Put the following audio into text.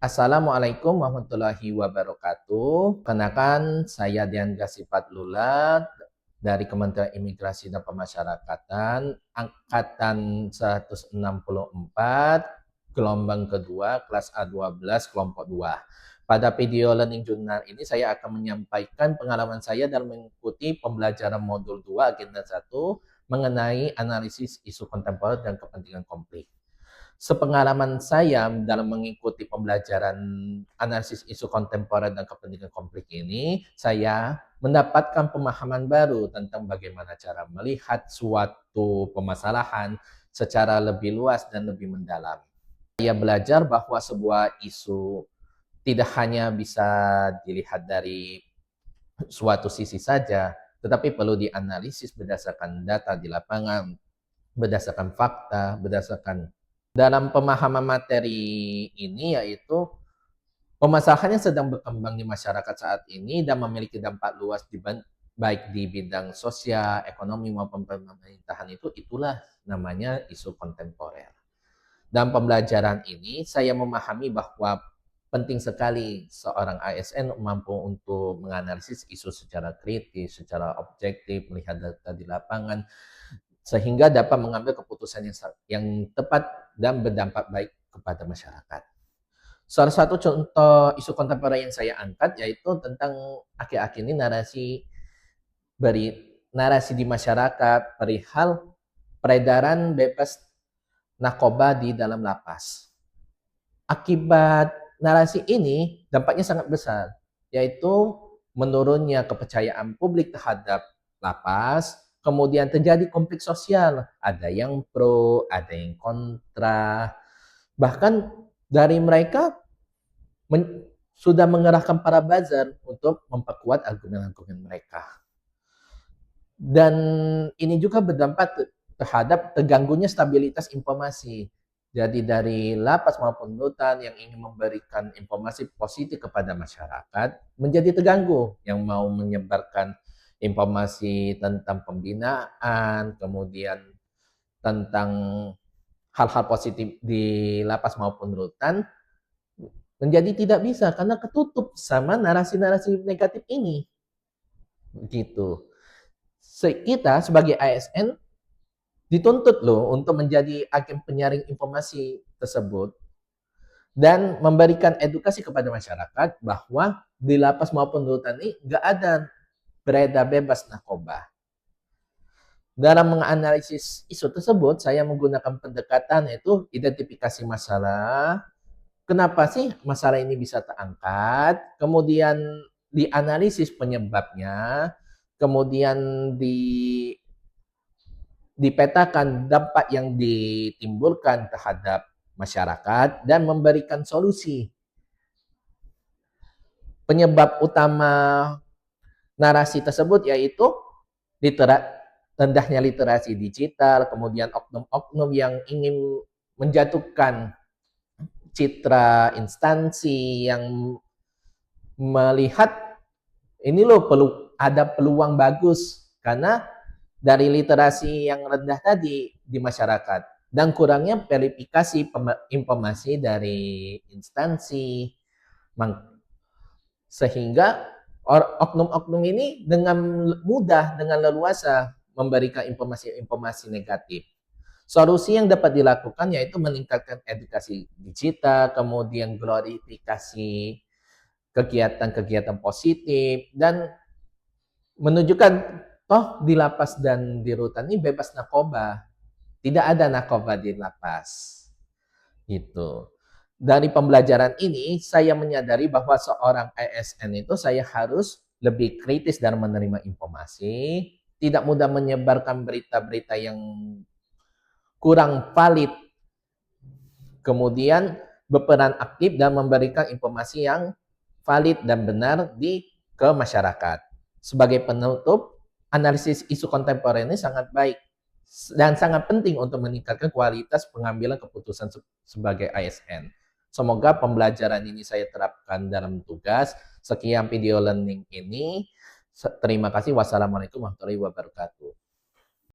Assalamualaikum warahmatullahi wabarakatuh. Kenalkan, saya Dian Gasipat Lulat dari Kementerian Imigrasi dan Pemasyarakatan, Angkatan 164, gelombang kedua, kelas A12, kelompok 2. Pada video learning jurnal ini, saya akan menyampaikan pengalaman saya dalam mengikuti pembelajaran modul 2 agenda 1 mengenai analisis isu kontemporer dan kepentingan konflik. Sepengalaman saya dalam mengikuti pembelajaran analisis isu kontemporer dan kepentingan konflik ini, saya mendapatkan pemahaman baru tentang bagaimana cara melihat suatu permasalahan secara lebih luas dan lebih mendalam. Saya belajar bahwa sebuah isu tidak hanya bisa dilihat dari suatu sisi saja, tetapi perlu dianalisis berdasarkan data di lapangan, berdasarkan fakta, berdasarkan dalam pemahaman materi ini, yaitu permasalahan yang sedang berkembang di masyarakat saat ini dan memiliki dampak luas baik di bidang sosial, ekonomi maupun pemerintahan itulah namanya isu kontemporer. Dalam pembelajaran ini, saya memahami bahwa penting sekali seorang ASN mampu untuk menganalisis isu secara kritis, secara objektif, melihat data di lapangan, sehingga dapat mengambil keputusan yang tepat dan berdampak baik kepada masyarakat. Salah satu contoh isu kontemporer yang saya angkat yaitu tentang akhir-akhir ini narasi di masyarakat perihal peredaran bebas narkoba di dalam lapas. Akibat narasi ini dampaknya sangat besar, yaitu menurunnya kepercayaan publik terhadap lapas, kemudian terjadi konflik sosial, ada yang pro, ada yang kontra. Bahkan dari mereka sudah mengerahkan para buzzer untuk memperkuat argumen-argumen mereka. Dan ini juga berdampak terhadap terganggunya stabilitas informasi. Jadi dari lapas maupun rutan yang ingin memberikan informasi positif kepada masyarakat menjadi terganggu, yang mau menyebarkan informasi tentang pembinaan, kemudian tentang hal-hal positif di lapas maupun rutan menjadi tidak bisa karena ketutup sama narasi-narasi negatif ini. Gitu. Kita sebagai ASN dituntut loh untuk menjadi agen penyaring informasi tersebut dan memberikan edukasi kepada masyarakat bahwa di lapas maupun rutan ini nggak ada beredar bebas narkoba. Dalam menganalisis isu tersebut, saya menggunakan pendekatan yaitu identifikasi masalah. Kenapa sih masalah ini bisa terangkat? Kemudian dianalisis penyebabnya, kemudian dipetakan dampak yang ditimbulkan terhadap masyarakat dan memberikan solusi. Penyebab utama narasi tersebut yaitu rendahnya literasi digital, kemudian oknum-oknum yang ingin menjatuhkan citra instansi yang melihat ini loh ada peluang bagus karena dari literasi yang rendah tadi di masyarakat dan kurangnya verifikasi informasi dari instansi, sehingga oknum-oknum ini dengan mudah, dengan leluasa memberikan informasi-informasi negatif. Solusi yang dapat dilakukan yaitu meningkatkan edukasi digital, kemudian glorifikasi kegiatan-kegiatan positif, dan menunjukkan toh di lapas dan di rutan ini bebas narkoba. Tidak ada narkoba di lapas. Gitu. Dari pembelajaran ini, saya menyadari bahwa seorang ASN itu saya harus lebih kritis dalam menerima informasi, tidak mudah menyebarkan berita-berita yang kurang valid, kemudian berperan aktif dan memberikan informasi yang valid dan benar ke masyarakat. Sebagai penutup, analisis isu kontemporer ini sangat baik dan sangat penting untuk meningkatkan kualitas pengambilan keputusan sebagai ASN. Semoga pembelajaran ini saya terapkan dalam tugas. Sekian video learning ini. Terima kasih. Wassalamualaikum warahmatullahi wabarakatuh.